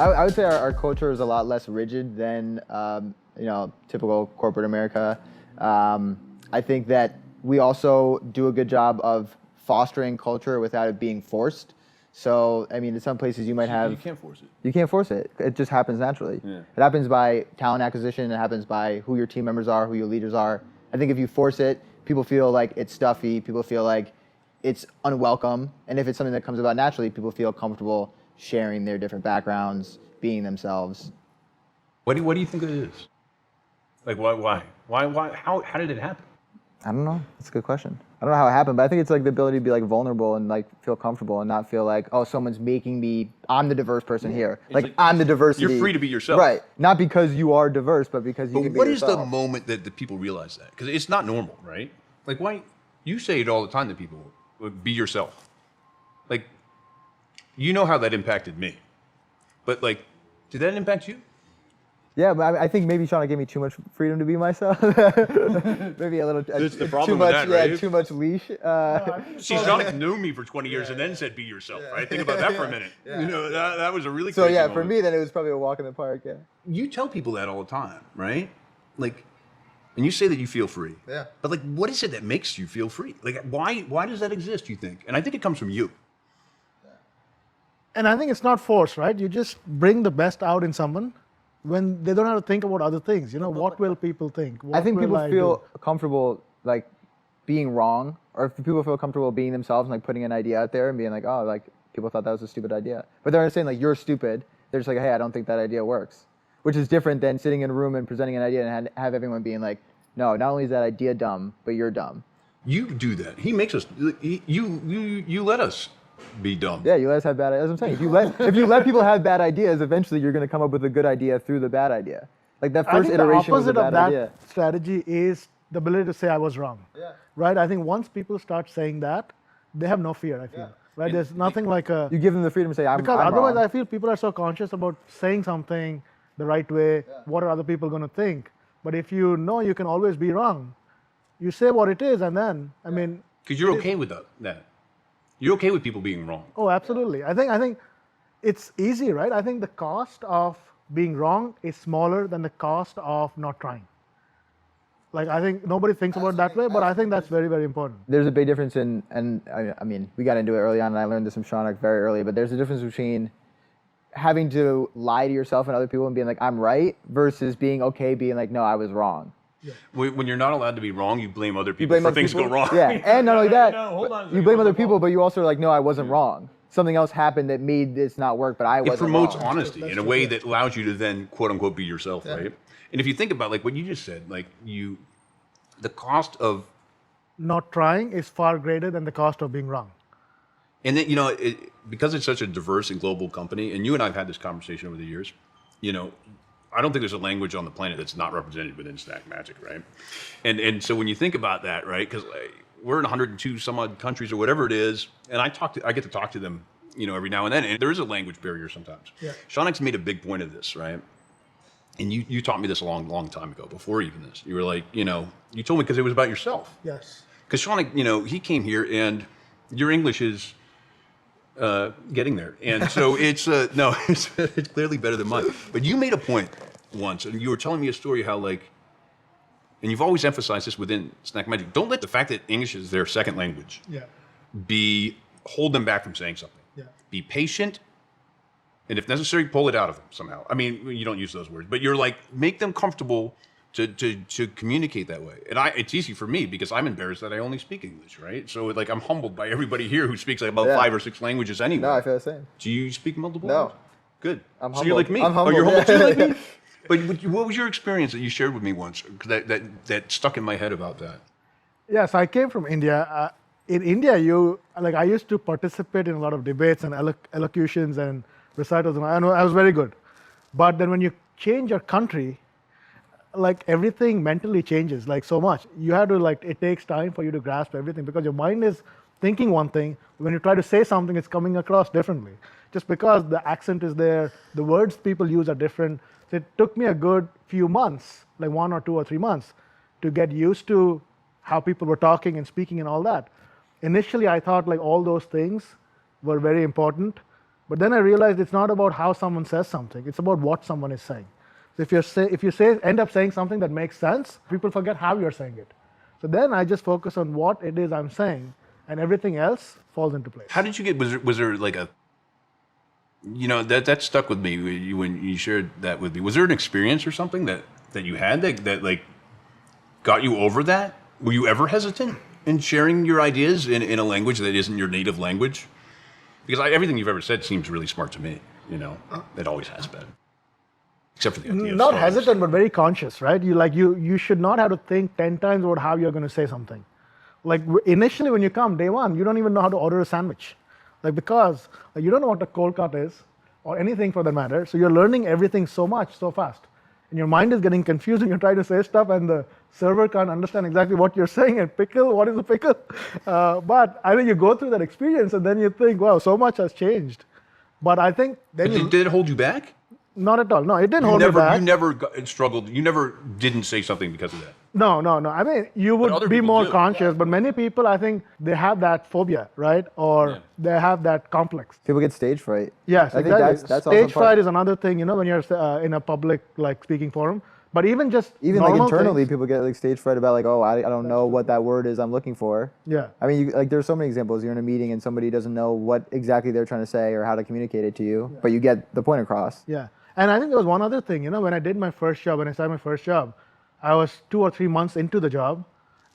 I would say our culture is a lot less rigid than typical corporate America. I think that we also do a good job of fostering culture without it being forced. So, I mean, in some places you might have... You can't force it. You can't force it. It just happens naturally. Yeah. It happens by talent acquisition. It happens by who your team members are, who your leaders are. I think if you force it, people feel like it's stuffy. People feel like it's unwelcome. And if it's something that comes about naturally, people feel comfortable sharing their different backgrounds, being themselves. What do you think it is? Like, why? How did it happen? I don't know. That's a good question. I don't know how it happened, but I think it's like the ability to be like vulnerable and like feel comfortable and not feel like, oh, someone's making me, I'm the diverse person here. Like I'm the diversity. You're free to be yourself. Right. Not because you are diverse, but because you can be yourself. But what is the moment that the people realize that? Because it's not normal, right? Like why, you say it all the time to people, be yourself. Like, you know how that impacted me. But like, did that impact you? Yeah, but I think maybe Shaunak gave me too much freedom to be myself. Maybe a little That's the problem too much, with that, right? too much leash. See, Shaunak knew me for 20 years and then said, be yourself, right? Think about that for a minute. You know, that was a really crazy moment. For me, then it was probably a walk in the park, yeah. You tell people that all the time, right? Like, and you say that you feel free. Yeah. But like, what is it that makes you feel free? Like, why does that exist, you think? And I think it comes from you. And I think it's not forced, right? You just bring the best out in someone when they don't have to think about other things. You know, what will people think? I think people feel do? comfortable like being wrong, or if people feel comfortable being themselves and like putting an idea out there and being like, oh, like people thought that was a stupid idea. But they're not saying like you're stupid. They're just like, hey, I don't think that idea works. Which is different than sitting in a room and presenting an idea and have everyone being like, no, not only is that idea dumb, but you're dumb. You do that. He makes us, you let us be dumb. Yeah, you let us have bad ideas. That's what I'm saying. If you let people have bad ideas, eventually you're going to come up with a good idea through the bad idea. Like that first iteration was a bad idea. The opposite of that strategy is the ability to say I was wrong. Yeah. Right? I think once people start saying that, they have no fear, I feel. Yeah. Right? There's nothing like a... You give them the freedom to say I'm Because I'm otherwise wrong. I feel people are so conscious about saying something the right way. Yeah. What are other people going to think? But if you know you can always be wrong, you say what it is and then, I mean... Because you're okay with that. You're okay with people being wrong. Oh, absolutely. I think it's easy, right? I think the cost of being wrong is smaller than the cost of not trying. Like, I think nobody thinks about it that way, but I think that's very, very important. There's a big difference in, and I mean, we got into it early on and I learned this from Shaunak very early, but there's a difference between having to lie to yourself and other people and being like, I'm right, versus being okay being like, no, I was wrong. Yeah. When you're not allowed to be wrong, you blame other people for things go wrong. Yeah, and not only that, hold on, you blame other people, but you also are like, no, I wasn't wrong. Something else happened that made this not work, but I wasn't wrong. It promotes honesty in a way that allows you to then, quote unquote, be yourself, right? And if you think about like what you just said, like the cost of not trying is far greater than the cost of being wrong. And then, because it's such a diverse and global company, and you and I have had this conversation over the years, I don't think there's a language on the planet that's not represented within SnackMagic, right? And so when you think about that, right, because we're in 102 some odd countries or whatever it is, and I get to talk to them, every now and then, and there is a language barrier sometimes. Yeah. Shaunak's made a big point of this, right? And you taught me this a long, long time ago, before even this. You were like, you told me because it was about yourself. Yes. Because Shaunak, he came here and your English is getting there. And so it's clearly better than mine. But you made a point once, and you were telling me a story how and you've always emphasized this within SnackMagic, don't let the fact that English is their second language hold them back from saying something. Yeah. Be patient, and if necessary, pull it out of them somehow. I mean, you don't use those words, but you're like, make them comfortable to communicate that way. And it's easy for me because I'm embarrassed that I only speak English, right? So like I'm humbled by everybody here who speaks like about 5 or 6 languages anyway. No, I feel the same. Do you speak multiple No. languages? Good. I'm so humbled. you're like me. I'm humbled. Oh, you're humbled too like me? But what was your experience that you shared with me once that stuck in my head about that? Yes, I came from India. In India, I used to participate in a lot of debates and elocutions and recitals, and I was very good. But then when you change your country, like everything mentally changes like so much. You have to it takes time for you to grasp everything because your mind is thinking one thing. When you try to say something, it's coming across differently. Just because the accent is there, the words people use are different. So it took me a good few months, like 1 or 2 or 3 months, to get used to how people were talking and speaking and all that. Initially, I thought all those things were very important, But then I realized it's not about how someone says something, it's about what someone is saying. So if you end up saying something that makes sense, people forget how you're saying it. So then I just focus on what it is I'm saying, and everything else falls into place. How did you get? Was there like a? That stuck with me when you shared that with me. Was there an experience or something that you had that like got you over that? Were you ever hesitant in sharing your ideas in a language that isn't your native language? Because everything you've ever said seems really smart to me. It always has been. Except for the idea. Not hesitant, but very conscious, right? You should not have to think 10 times about how you're going to say something. Like initially when you come, day one, you don't even know how to order a sandwich. Because you don't know what a cold cut is, or anything for that matter. So you're learning everything so much, so fast. And your mind is getting confused and you're trying to say stuff and the server can't understand exactly what you're saying. And pickle, what is a pickle? But I think you go through that experience and then you think, wow, so much has changed. But I think then did it hold you back? Not at all. No, it didn't hold me back. You never struggled. You never didn't say something because of that. No. I mean, you would be more conscious, but many people, I think, they have that phobia, right? Or they have that complex. People get stage fright. Yes, I exactly. think that's stage also fright is another thing, when you're in a public speaking forum. But even like internally, things, people get like stage fright about like, oh, I don't know what that word is I'm looking for. Yeah. I mean, there's so many examples. You're in a meeting and somebody doesn't know what exactly they're trying to say or how to communicate it to you, but you get the point across. Yeah. And I think there was one other thing, when I did my first job, when I started my first job, I was 2 or 3 months into the job,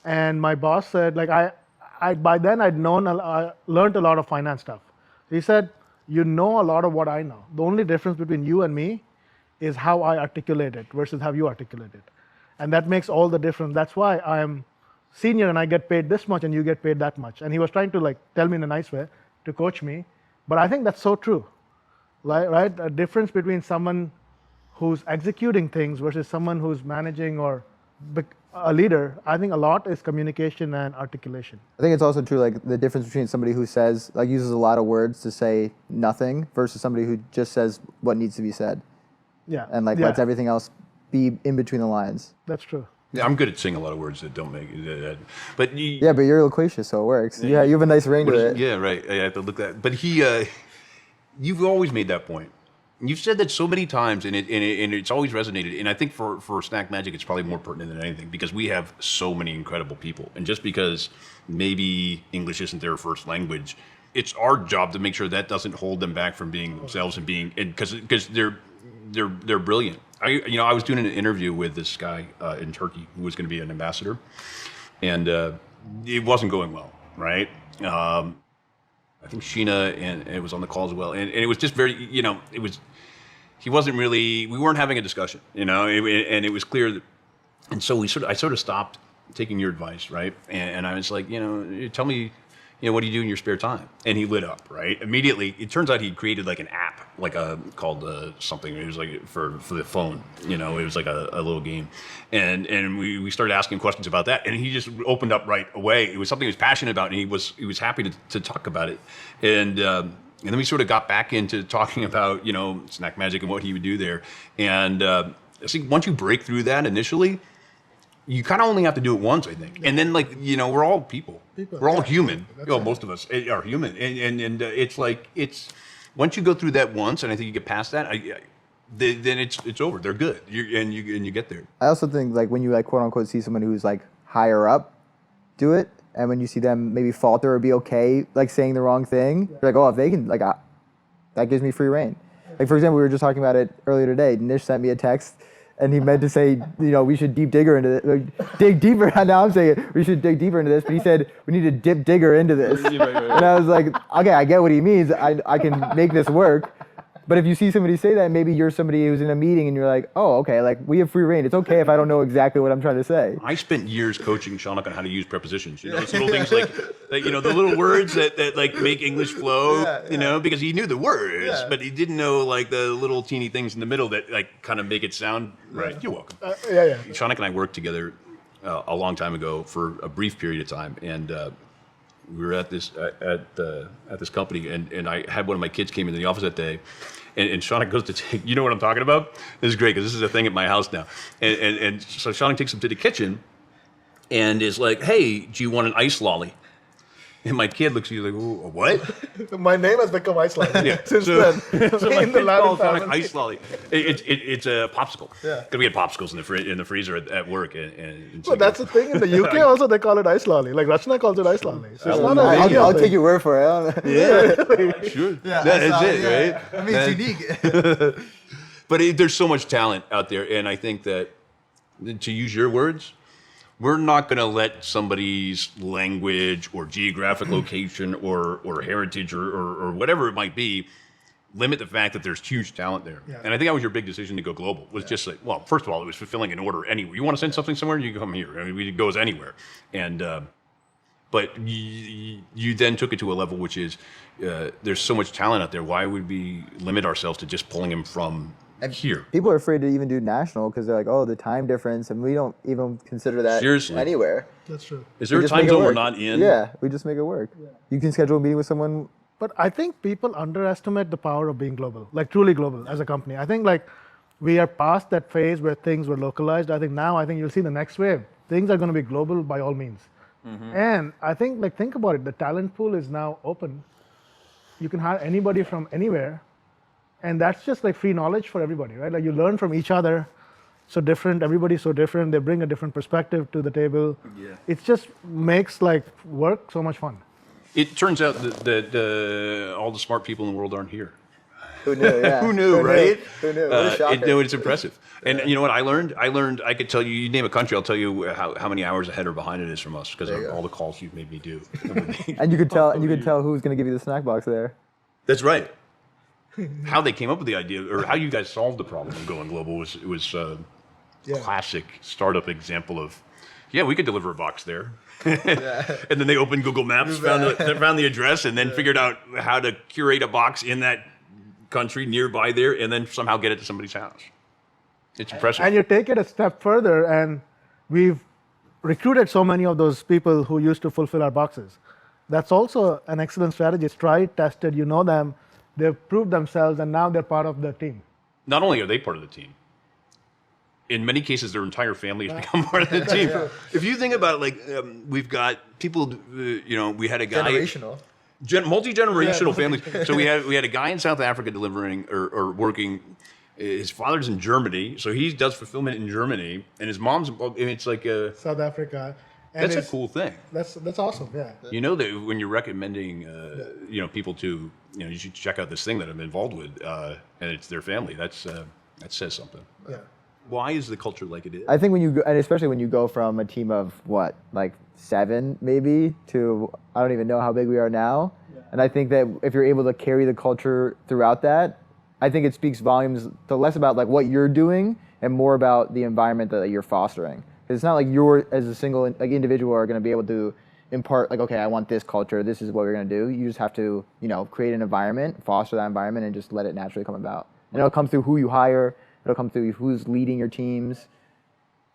and my boss said, by then I'd learned a lot of finance stuff. He said, you know a lot of what I know. The only difference between you and me is how I articulate it versus how you articulate it. And that makes all the difference. That's why I'm senior and I get paid this much and you get paid that much. And he was trying to tell me in a nice way to coach me. But I think that's so true. Right? A difference between someone who's executing things versus someone who's managing or a leader, I think a lot is communication and articulation. I think it's also true, the difference between somebody who says, uses a lot of words to say nothing versus somebody who just says what needs to be said. Yeah. And lets everything else be in between the lines. That's true. Yeah, I'm good at saying a lot of words that don't make it. But but you're loquacious, so it works. Yeah, you have a nice ring to it. Yeah, right. I have to look at that. But you've always made that point. You've said that so many times, and it's always resonated. And I think for SnackMagic, it's probably more pertinent than anything because we have so many incredible people. And just because maybe English isn't their first language, it's our job to make sure that doesn't hold them back from being themselves and because they're brilliant. I was doing an interview with this guy in Turkey who was going to be an ambassador, and it wasn't going well, right? I think Sheena and it was on the call as well, and it was just very, it was. He wasn't really. We weren't having a discussion, and it was clear that, and so I sort of stopped taking your advice, right? And I was like, tell me, what do you do in your spare time? And he lit up, right? Immediately, it turns out he'd created an app, called something. It was for the phone, it was like a little game. And we started asking questions about that. And he just opened up right away. It was something he was passionate about, and he was happy to talk about it. And then we sort of got back into talking about, SnackMagic and what he would do there. And I think once you break through that initially, you kind of only have to do it once, I think. And then, we're all people. We're all human. Most of us are human. And it's once you go through that once, and I think you get past that, then it's over. They're good. You get there. I also think, when you, quote unquote, see someone who's, higher up do it, and when you see them maybe falter or be okay, saying the wrong thing, you're like, oh, if they can, that gives me free reign. For example, we were just talking about it earlier today. Nish sent me a text. And he meant to say, we should dig deeper into this. We should dig deeper into this. But he said, we need to dip digger into this. Right. And I was like, okay, I get what he means. I can make this work. But if you see somebody say that, maybe you're somebody who's in a meeting and you're like, oh, okay, we have free reign. It's okay if I don't know exactly what I'm trying to say. I spent years coaching Shaunak on how to use prepositions. Those little things the little words that make English flow, because he knew the words, but he didn't know the little teeny things in the middle that kind of make it sound right. You're welcome. Shaunak and I worked together a long time ago for a brief period of time, and we were at this company, and I had one of my kids came into the office that day. And Shaunak goes to take, you know what I'm talking about? This is great because this is a thing at my house now. And so Shaunak takes him to the kitchen and is like, hey, do you want an ice lolly? And my kid looks at you like, "Ooh, what?" My name has become Iceland Yeah. since So then. my In the kid Lavin calls Shaunak family. ice lolly. It's a popsicle. Yeah. Because we had popsicles in the freezer at work. And But that's the thing. In the UK also they call it ice lolly. Like Rachna calls it ice lolly. So it's not a I'll, regional I'll thing. take your word for it. I don't know. Yeah, sure. Yeah, That's it, right? I mean, it's unique. But there's so much talent out there, and I think that, to use your words, we're not going to let somebody's language or geographic location or heritage or whatever it might be limit the fact that there's huge talent there. Yeah. And I think that was your big decision to go global. Was just like, well, first of all, it was fulfilling an order anywhere. You want to send something somewhere, you come here. I mean, it goes anywhere. And but you then took it to a level which is there's so much talent out there. Why would we limit ourselves to just pulling them from here? People are afraid to even do national because they're like, oh, the time difference, and we don't even consider that Seriously. anywhere. That's true. Is there We a just time make it zone we're work. not in? Yeah, we just make it work. You can schedule a meeting with someone. But I think people underestimate the power of being global, like truly global as a company. I think like we are past that phase where things were localized. I think you'll see the next wave. Things are going to be global by all means. And I think like think about it. The talent pool is now open. You can hire anybody from anywhere. And that's just like free knowledge for everybody, right? Like you learn from each other. So different, everybody's so different. They bring a different perspective to the table. Yeah. It just makes like work so much fun. It turns out that all the smart people in the world aren't here. Who knew? Yeah. Who knew, right? Who knew? What a shocker. It's impressive. And you know what I learned? I could tell you, you name a country, I'll tell you how many hours ahead or behind it is from us because of all the calls you've made me do. And you could tell. And you could tell who's going to give you the snack box there. That's right. How they came up with the idea, or how you guys solved the problem of going global was classic startup example of, yeah, we could deliver a box there. And then they opened Google Maps, found the address, and then figured out how to curate a box in that country nearby there, and then somehow get it to somebody's house. It's impressive. And you take it a step further, and we've recruited so many of those people who used to fulfill our boxes. That's also an excellent strategy. It's tried, tested, you know them, they've proved themselves, and now they're part of the team. Not only are they part of the team, in many cases, their entire family has become part of the team. If you think about it, like we've got people, we had a guy. Generational. Multi-generational families. So we had a guy in South Africa delivering or working. His father's in Germany, so he does fulfillment in Germany, and his mom's. It's like South Africa. And that's a cool thing. That's awesome, yeah. You know that when you're recommending, people to, you should check out this thing that I'm involved with, and it's their family. That says something. Yeah. Why is the culture like it is? I think when you go, and especially when you go from a team of what, like 7 maybe to I don't even know how big we are now. Yeah. And I think that if you're able to carry the culture throughout that, I think it speaks volumes to less about like what you're doing and more about the environment that you're fostering. Because it's not like you're as a single like individual are going to be able to impart like, okay, I want this culture. This is what we're going to do. You just have to create an environment, foster that environment, and just let it naturally come about. And it'll come through who you hire. It'll come through who's leading your teams.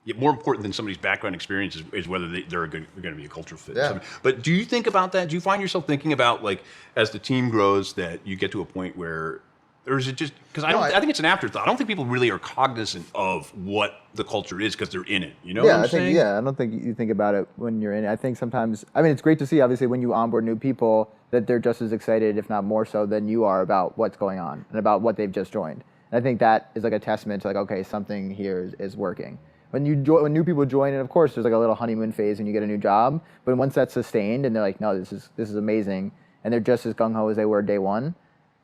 Yeah, more important than somebody's background experience is whether they're going to be a culture fit. Yeah. But do you think about that? Do you find yourself thinking about, like, as the team grows, that you get to a point where, or is it just, because I think it's an afterthought. I don't think people really are cognizant of what the culture is because they're in it. You know what I'm saying? I don't think you think about it when you're in it. I think sometimes, it's great to see, obviously, when you onboard new people, that they're just as excited, if not more so, than you are about what's going on and about what they've just joined. And I think that is like a testament to like, okay, something here is working. When new people join, and of course there's like a little honeymoon phase when you get a new job, but once that's sustained and they're like, no, this is amazing, and they're just as gung-ho as they were day one,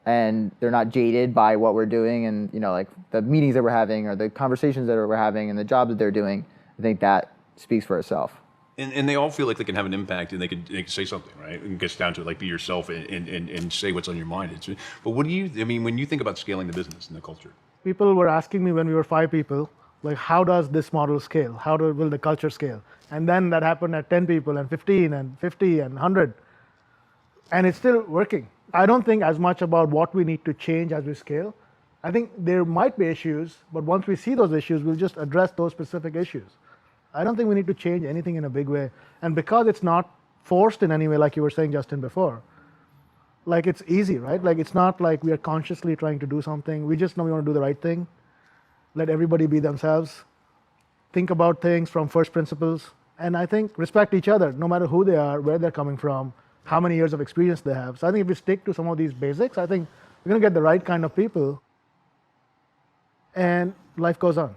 and they're not jaded by what we're doing and like the meetings that we're having or the conversations that we're having and the job that they're doing, I think that speaks for itself. And they all feel like they can have an impact and they can say something, right? It gets down to like be yourself and say what's on your mind. But when you think about scaling the business and the culture? People were asking me when we were 5 people, like, how does this model scale? How will the culture scale? And then that happened at 10 people and 15 and 50 and 100. And it's still working. I don't think as much about what we need to change as we scale. I think there might be issues, but once we see those issues, we'll just address those specific issues. I don't think we need to change anything in a big way. And because it's not forced in any way, like you were saying, Justin, before, like it's easy, right? Like it's not like we are consciously trying to do something. We just know we want to do the right thing. Let everybody be themselves. Think about things from first principles. And I think respect each other, no matter who they are, where they're coming from, how many years of experience they have. So I think if we stick to some of these basics, I think we're going to get the right kind of people, and life goes on.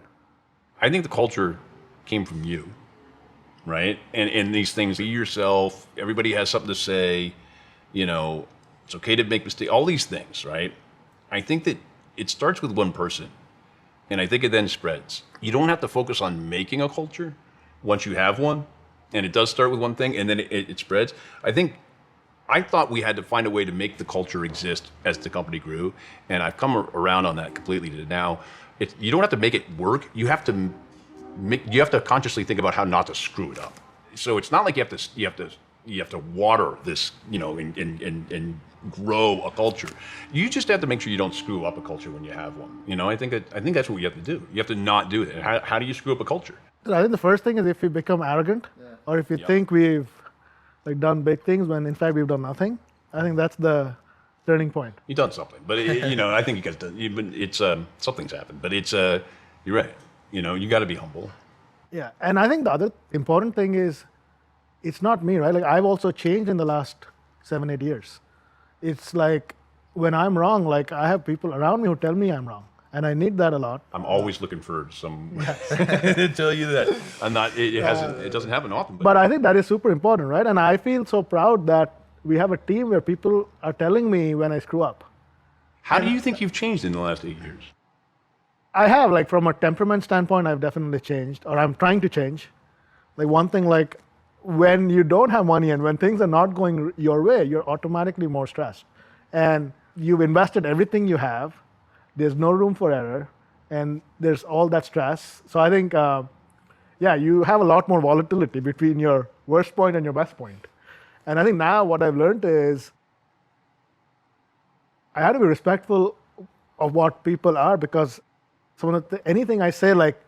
I think the culture came from you, right? And these things, be yourself, everybody has something to say, you know, it's okay to make mistakes, all these things, right? I think that it starts with one person, and I think it then spreads. You don't have to focus on making a culture once you have one, and it does start with one thing, and then it spreads. I thought we had to find a way to make the culture exist as the company grew, and I've come around on that completely to now. You don't have to make it work. You have to consciously think about how not to screw it up. So it's not like you have to water this, you know, and grow a culture. You just have to make sure you don't screw up a culture when you have one. You know, I think that's what you have to do. You have to not do it. How do you screw up a culture? I think the first thing is if we become arrogant, or if we think we've done big things when in fact we've done nothing. I think that's the turning point. You've done something, but you know, I think you guys done. It's something's happened, but it's you're right. You know, you got to be humble. Yeah, and I think the other important thing is, it's not me, right? Like I've also changed in the last 7-8 years. It's like when I'm wrong, like I have people around me who tell me I'm wrong, and I need that a lot. I'm always looking for some to tell you that I'm not. It doesn't happen often. But I think that is super important, right? And I feel so proud that we have a team where people are telling me when I screw up. How do you think you've changed in the last 8 years? I have, like from a temperament standpoint, I've definitely changed, or I'm trying to change. Like one thing, like when you don't have money and when things are not going your way, you're automatically more stressed. And you've invested everything you have, there's no room for error, and there's all that stress. So I think, you have a lot more volatility between your worst point and your best point. And I think now what I've learned is I had to be respectful of what people are, because anything I say like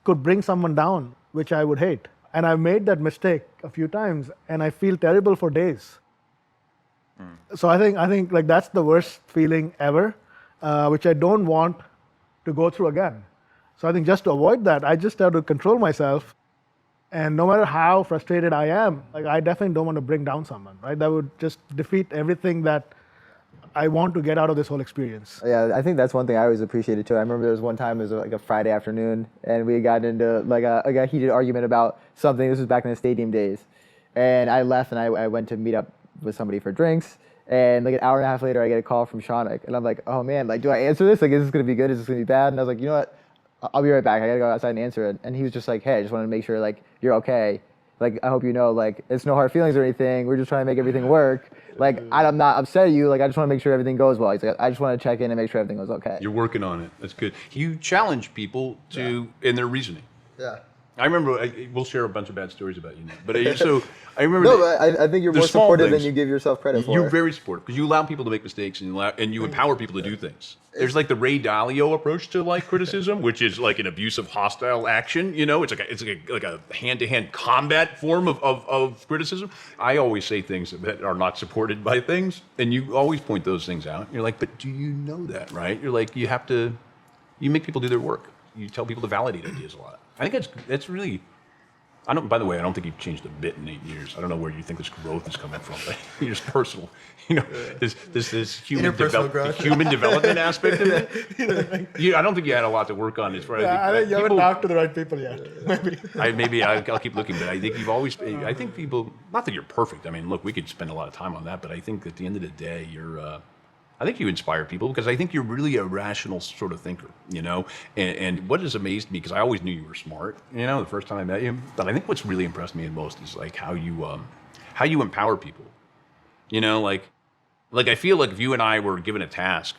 could bring someone down, which I would hate. And I've made that mistake a few times, and I feel terrible for days. So I think like that's the worst feeling ever, which I don't want to go through again. So I think just to avoid that, I just have to control myself. And no matter how frustrated I am, like I definitely don't want to bring down someone, right? That would just defeat everything that I want to get out of this whole experience. Yeah, I think that's one thing I always appreciated too. I remember there was one time, it was like a Friday afternoon, and we got into like a heated argument about something. This was back in the stadium days. And I left and I went to meet up with somebody for drinks. And like an hour and a half later, I get a call from Shaunak. And I'm like, oh man, like, do I answer this? Like, is this going to be good? Is this going to be bad? And I was like, you know what? I'll be right back. I got to go outside and answer it. And he was just like, hey, I just wanted to make sure like you're okay. Like, I hope you know, like, it's no hard feelings or anything. We're just trying to make everything work. Like, I'm not upset at you. Like, I just want to make sure everything goes well. He's like, I just want to check in and make sure everything goes okay. You're working on it. That's good. You challenge people in their reasoning. Yeah. I remember, we'll share a bunch of bad stories about you now. But so I remember. No, but I think you're more supportive than you give yourself credit for. You're very supportive because you allow people to make mistakes and you empower people to do things. There's like the Ray Dalio approach to like criticism, which is like an abusive, hostile action. You know, it's like a hand-to-hand combat form of criticism. I always say things that are not supported by things, and you always point those things out. You're like, but do you know that, right? You're like, you make people do their work. You tell people to validate ideas a lot. I think that's really. By the way, I don't think you've changed a bit in 8 years. I don't know where you think this growth is coming from, but you're just personal. You know, this human development aspect of it. I don't think you had a lot to work on as far as. I think you haven't talked to the right people yet. Maybe. I'll keep looking, but I think you've always. I think people. Not that you're perfect. I mean, look, we could spend a lot of time on that, but I think at the end of the day, you're. I think you inspire people because I think you're really a rational sort of thinker, you know? And what has amazed me, because I always knew you were smart, you know, the first time I met you, but I think what's really impressed me the most is like how you empower people. You know, like I feel like if you and I were given a task,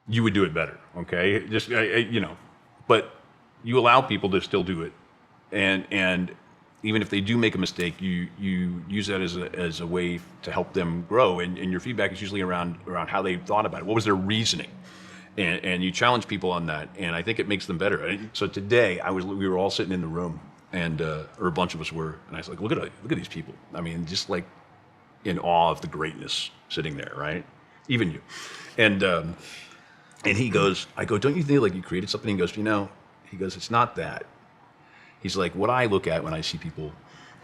you would do it better, okay? Just, you know, but you allow people to still do it. And even if they do make a mistake, you use that as a way to help them grow, and your feedback is usually around how they thought about it. What was their reasoning? And you challenge people on that, and I think it makes them better. So today, we were all sitting in the room, and or a bunch of us were, and I was like, look at these people. I mean, just like in awe of the greatness sitting there, right? Even you. And he goes, I go, don't you think like you created something? He goes, it's not that. He's like, what I look at when I see people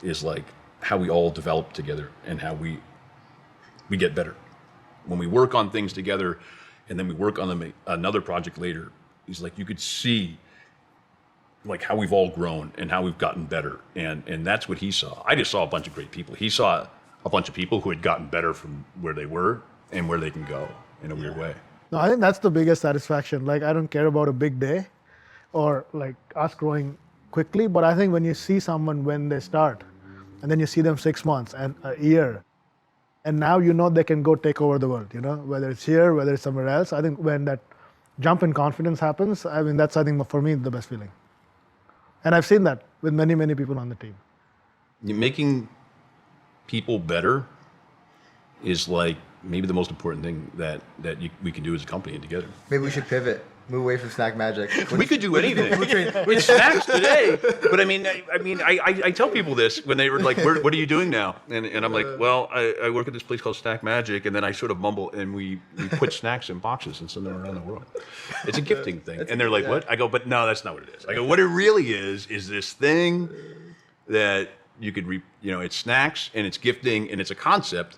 is like how we all develop together and how we we get better. When we work on things together and then we work on them another project later, he's like, you could see like how we've all grown and how we've gotten better. And that's what he saw. I just saw a bunch of great people. He saw a bunch of people who had gotten better from where they were and where they can go in a weird way. No, I think that's the biggest satisfaction. Like, I don't care about a big day or like us growing quickly, but I think when you see someone when they start and then you see them 6 months and a year, and now you know they can go take over the world, you know, whether it's here, whether it's somewhere else. I think when that jump in confidence happens, I mean, that's, I think, for me, the best feeling. And I've seen that with many, many people on the team. Making people better is like maybe the most important thing that we can do as a company and together. Maybe we should pivot, move away from SnackMagic. We could do anything. It's snacks today. But I tell people this when they were like, what are you doing now? And I'm like, well, I work at this place called SnackMagic, and then I sort of mumble, and we put snacks in boxes and send them around the world. It's a gifting thing. And they're like, what? I go, but no, that's not what it is. I go, what it really is this thing that you could, it's snacks, and it's gifting, and it's a concept,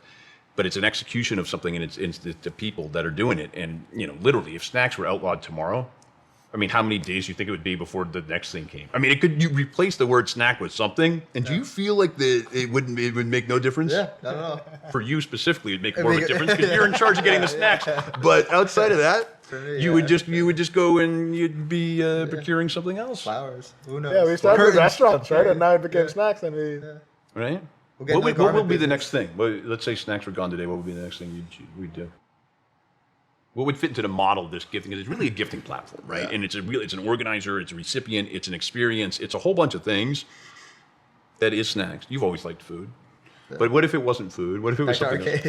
but it's an execution of something, and it's the people that are doing it. And, literally, if snacks were outlawed tomorrow, I mean, how many days do you think it would be before the next thing came? I mean, you replace the word snack with something, and do you feel like it would make no difference? Yeah, not at all. For you specifically, it'd make more of a difference because you're in charge of getting the snacks. But outside of that, you would just go and you'd be procuring something else. Flowers. Who knows? Yeah, we started with restaurants, right? And now it became snacks, and we... Right? We'll What would be the next thing? Well, let's say snacks were gone today. What would be the next thing we'd do? What would fit into the model of this gifting? Because it's really a gifting platform, right? Yeah. And it's an organizer, it's a recipient, it's an experience, it's a whole bunch of things that is snacks. You've always liked food. Yeah. But what if it wasn't food? What if it was something else?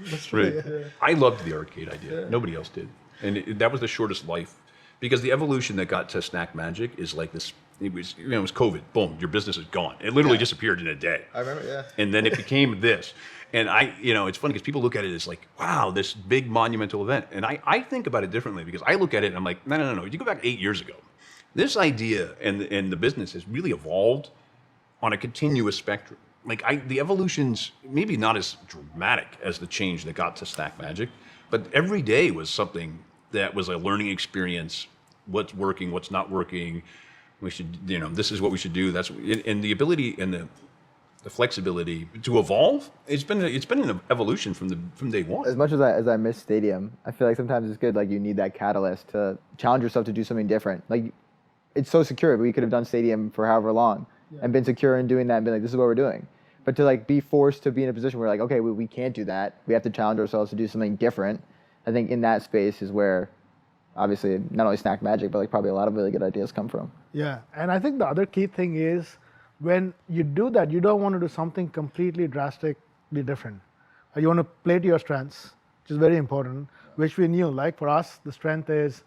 That's true, right. Yeah. I loved the arcade idea. Yeah. Nobody else did. And that was the shortest life. Because the evolution that got to SnackMagic is like this. It was COVID. Boom, your business is gone. It literally disappeared in a day. I remember, yeah. And then it became this. And it's funny because people look at it as like, wow, this big monumental event. And I think about it differently because I look at it and I'm like, no. You go back 8 years ago. This idea and the business has really evolved on a continuous spectrum. Like the evolution's maybe not as dramatic as the change that got to SnackMagic, but every day was something that was a learning experience. What's working, what's not working. We should, this is what we should do. That's and the ability and the flexibility to evolve. It's been an evolution from day one. As much as I miss Stadium, I feel like sometimes it's good. Like you need that catalyst to challenge yourself to do something different. Like it's so secure. We could have done Stadium for however long and been secure in doing that and been like, this is what we're doing. But to like be forced to be in a position where like, okay, we can't do that. We have to challenge ourselves to do something different. I think in that space is where, obviously, not only SnackMagic, but like probably a lot of really good ideas come from. Yeah, and I think the other key thing is when you do that, you don't want to do something completely drastically different. You want to play to your strengths, which is very important, which we knew. Like for us, the strength is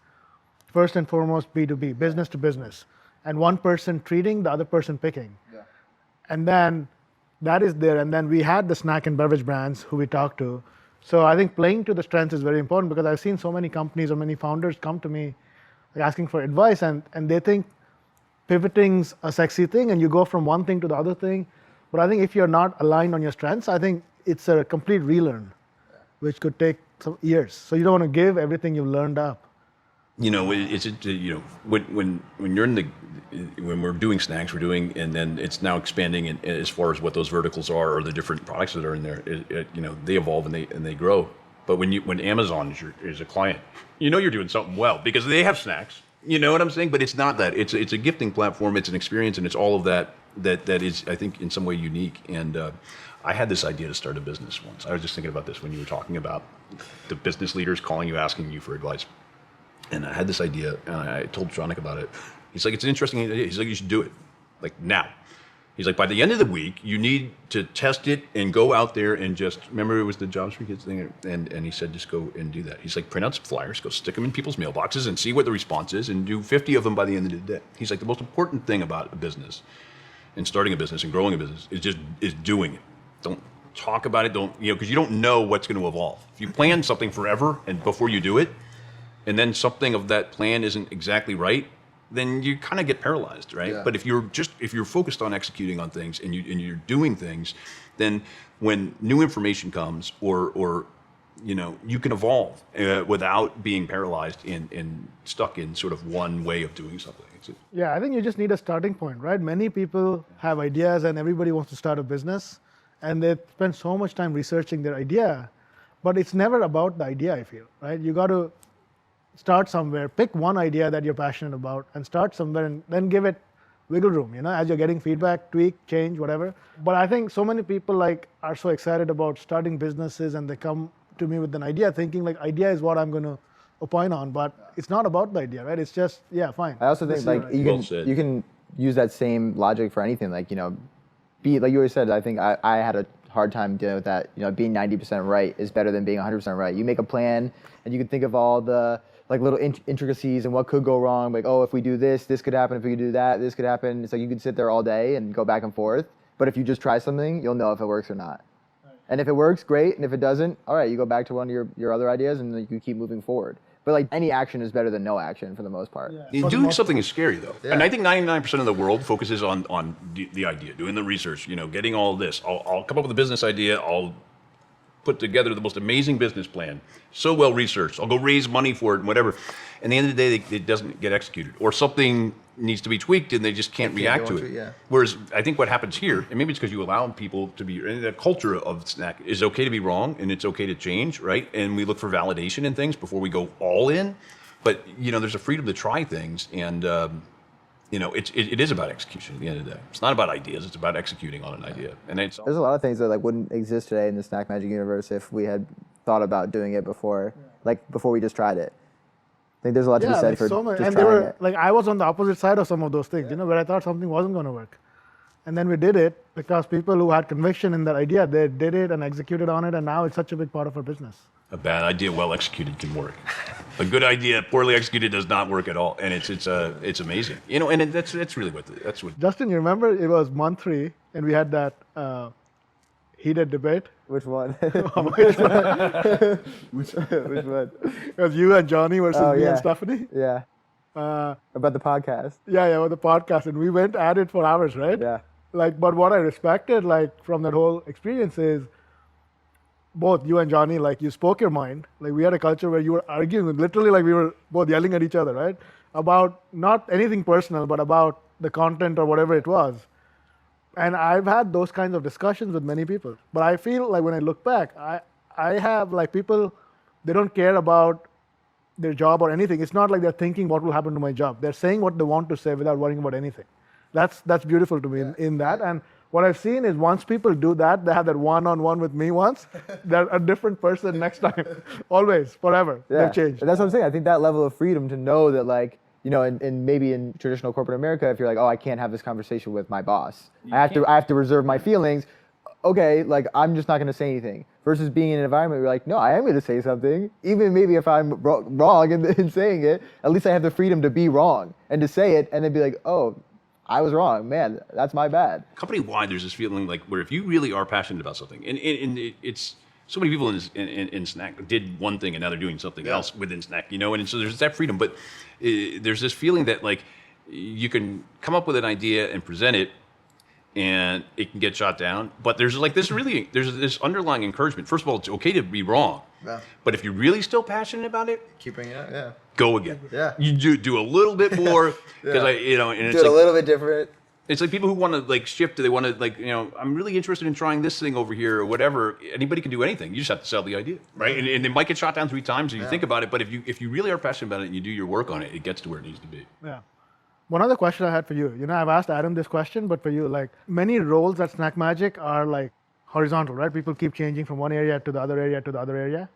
first and foremost B2B, business to business, and one person treating, the other person picking. Yeah. And then that is there, and then we had the snack and beverage brands who we talked to. So I think playing to the strengths is very important because I've seen so many companies or many founders come to me asking for advice and they think pivoting's a sexy thing and you go from one thing to the other thing. But I think if you're not aligned on your strengths, I think it's a complete relearn, which could take some years. So you don't want to give everything you've learned up. When you're in when we're doing snacks, and then it's now expanding as far as what those verticals are or the different products that are in there. They evolve and they grow. But when Amazon is a client, you're doing something well because they have snacks. You know what I'm saying? But it's not that. It's a gifting platform. It's an experience, and it's all of that is, I think, in some way unique. And I had this idea to start a business once. I was just thinking about this when you were talking about the business leaders calling you, asking you for advice. And I had this idea, and I told Shaunak about it. He's like, it's an interesting idea. He's like, you should do it, like now. He's like, by the end of the week, you need to test it and go out there and just, remember it was the Jobs for Kids thing? And he said, just go and do that. He's like, print out some flyers, go stick them in people's mailboxes and see what the response is and do 50 of them by the end of the day. He's like, the most important thing about a business and starting a business and growing a business is doing it. Don't talk about it, because you don't know what's going to evolve. If you plan something forever and before you do it, and then something of that plan isn't exactly right, then you kind of get paralyzed, right? Yeah. But if you're focused on executing on things and you're doing things, then when new information comes or you can evolve without being paralyzed and stuck in sort of one way of doing something. Yeah, I think you just need a starting point, right? Many people have ideas and everybody wants to start a business and they spend so much time researching their idea, but it's never about the idea, I feel, right? You got to start somewhere, pick one idea that you're passionate about and start somewhere and then give it wiggle room, as you're getting feedback, tweak, change, whatever. But I think so many people are so excited about starting businesses and they come to me with an idea thinking idea is what I'm going to opine on, but it's not about the idea, right? It's just, fine. I also think you can use that same logic for anything. Be like you always said. I think I had a hard time dealing with that. Being 90% right is better than being 100% right. You make a plan and you can think of all the little intricacies and what could go wrong. If we do this, this could happen. If we do that, this could happen. It's you could sit there all day and go back and forth. But if you just try something, you'll know if it works or not. And if it works, great. And if it doesn't, all right, you go back to one of your other ideas and you keep moving forward. But any action is better than no action for the most part. Yeah. Doing something is scary though. Yeah. And I think 99% of the world focuses on the idea, doing the research, getting all this. I'll come up with a business idea. I'll put together the most amazing business plan, so well researched. I'll go raise money for it and whatever. And at the end of the day, it doesn't get executed. Or something needs to be tweaked and they just can't react to it. Yeah. Whereas I think what happens here, and maybe it's because you allow people to be, and the culture of Snack is okay to be wrong and it's okay to change, right? And we look for validation in things before we go all in. But, there's a freedom to try things and, it is about execution at the end of the day. It's not about ideas, it's about executing on an idea. And there's a lot of things that wouldn't exist today in the SnackMagic universe if we had thought about doing it before, before we just tried it. I think there's a lot to be said for just and trying it. I was on the opposite side of some of those things, where I thought something wasn't going to work. And then we did it because people who had conviction in that idea, they did it and executed on it, and now it's such a big part of our business. A bad idea, well executed, can work. A good idea, poorly executed, does not work at all, and it's amazing. And that's really that's what. Justin, you remember it was month 3, and we had that heated debate. Which one? Which one? Which one? It was you and Johnny versus me and Stephanie. Yeah. About the podcast. Yeah, about the podcast, and we went at it for hours, right? Yeah. But what I respected, from that whole experience is, both you and Johnny, you spoke your mind. We had a culture where you were arguing, literally, we were both yelling at each other, right? About not anything personal, but about the content or whatever it was. And I've had those kinds of discussions with many people. But I feel when I look back, I have people, they don't care about their job or anything. It's not they're thinking what will happen to my job. They're saying what they want to say without worrying about anything. That's beautiful to me in that. And what I've seen is once people do that, they have that one-on-one with me once, they're a different person next time. Always, forever. Yeah. They've changed. And that's what I'm saying. I think that level of freedom to know that and maybe in traditional corporate America, if you're I can't have this conversation with my boss. I have to reserve my feelings. Okay, I'm just not going to say anything. Versus being in an environment where you're no, I am going to say something. Even maybe if I'm wrong in saying it, at least I have the freedom to be wrong and to say it and then be oh, I was wrong, man. That's my bad. Company-wide, there's this feeling where if you really are passionate about something, and it's so many people in Snack did one thing and now they're doing something else within Snack, and so there's that freedom. But there's this feeling that you can come up with an idea and present it, and it can get shot down. But there's there's this underlying encouragement. First of all, it's okay to be wrong. Yeah. But if you're really still passionate about it, keep bringing it up. Yeah. Go again. Yeah. You do a little bit more because and it's do it a little bit different. It's people who want to shift. They want to I'm really interested in trying this thing over here or whatever. Anybody can do anything. You just have to sell the idea, right? And it might get shot down 3 times if you think about it. But if you really are passionate about it and you do your work on it, it gets to where it needs to be. Yeah. One other question I had for you. I've asked Adam this question, but for you, many roles at SnackMagic are horizontal, right? People keep changing from one area to the other area to the other area.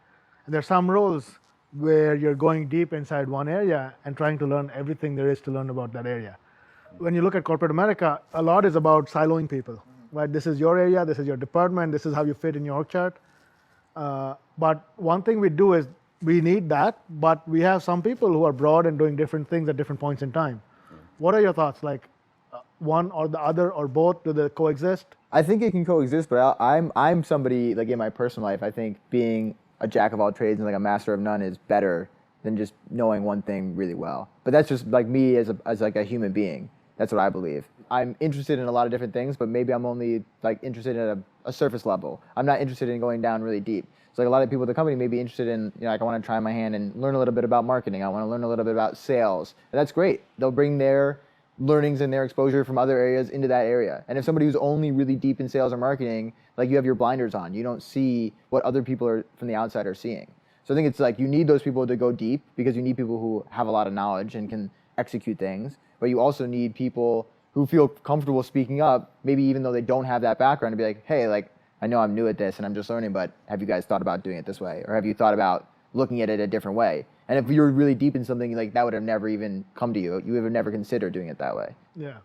And there are some roles where you're going deep inside one area and trying to learn everything there is to learn about that area. When you look at corporate America, a lot is about siloing people, right? This is your area, this is your department, this is how you fit in your org chart. But one thing we do is we need that, but we have some people who are broad and doing different things at different points in time. What are your thoughts? One or the other or both, do they coexist? I think it can coexist, but I'm somebody in my personal life, I think being a jack of all trades and a master of none is better than just knowing one thing really well. But that's just like me as like a human being. That's what I believe. I'm interested in a lot of different things, but maybe I'm only like interested at a surface level. I'm not interested in going down really deep. So like a lot of people at the company may be interested in, like I want to try my hand and learn a little bit about marketing. I want to learn a little bit about sales. And that's great. They'll bring their learnings and their exposure from other areas into that area. And if somebody who's only really deep in sales or marketing, like you have your blinders on, you don't see what other people are from the outside are seeing. So I think it's like you need those people to go deep because you need people who have a lot of knowledge and can execute things, but you also need people who feel comfortable speaking up, maybe even though they don't have that background, to be like, hey, like I know I'm new at this and I'm just learning, but have you guys thought about doing it this way? Or have you thought about looking at it a different way? And if you're really deep in something, like that would have never even come to you. You would have never considered doing it that way. Yeah.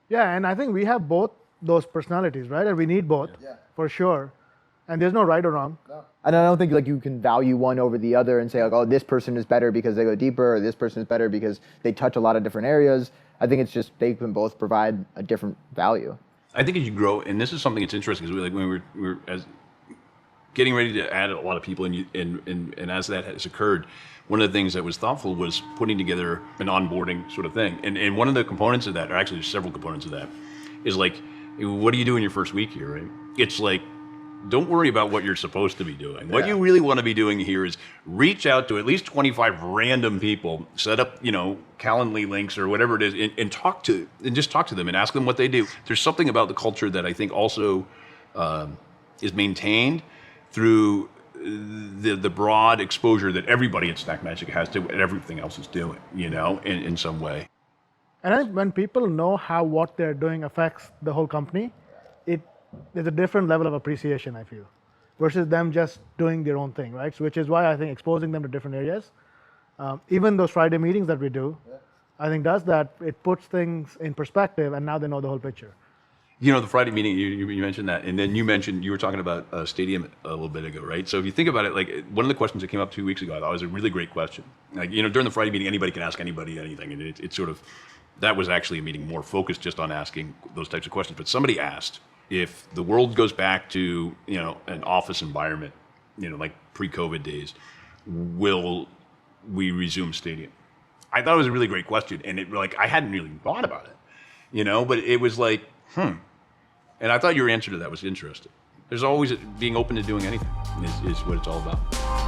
Yeah, and I think we have both those personalities, right? And we need both, for sure. And there's no right or wrong. No. And I don't think like you can value one over the other and say like, oh, this person is better because they go deeper, or this person is better because they touch a lot of different areas. I think it's just they can both provide a different value. I think as you grow, and this is something that's interesting, because like when we were as getting ready to add a lot of people, and as that has occurred, one of the things that was thoughtful was putting together an onboarding sort of thing. And one of the components of that, or actually there's several components of that, is like, what do you do in your first week here, right? It's like, don't worry about what you're supposed to be doing. What you really want to be doing here is reach out to at least 25 random people, set up, Calendly links or whatever it is, and just talk to them and ask them what they do. There's something about the culture that I think also is maintained through the broad exposure that everybody at SnackMagic has to what everything else is doing, in some way. And I think when people know how what they're doing affects the whole company, there's a different level of appreciation, I feel, versus them just doing their own thing, right? So, which is why I think exposing them to different areas, even those Friday meetings that we do, I think does that. It puts things in perspective, and now they know the whole picture. The Friday meeting, you mentioned that, and then you were talking about Stadium a little bit ago, right? So if you think about it, like one of the questions that came up 2 weeks ago, I thought was a really great question. Like, during the Friday meeting, anybody can ask anybody anything, and it's sort of, that was actually a meeting more focused just on asking those types of questions. But somebody asked, if the world goes back to, an office environment, like pre-COVID days, will we resume Stadium? I thought it was a really great question, and I hadn't really thought about it, but it was like, And I thought your answer to that was interesting. There's always being open to doing anything is what it's all about.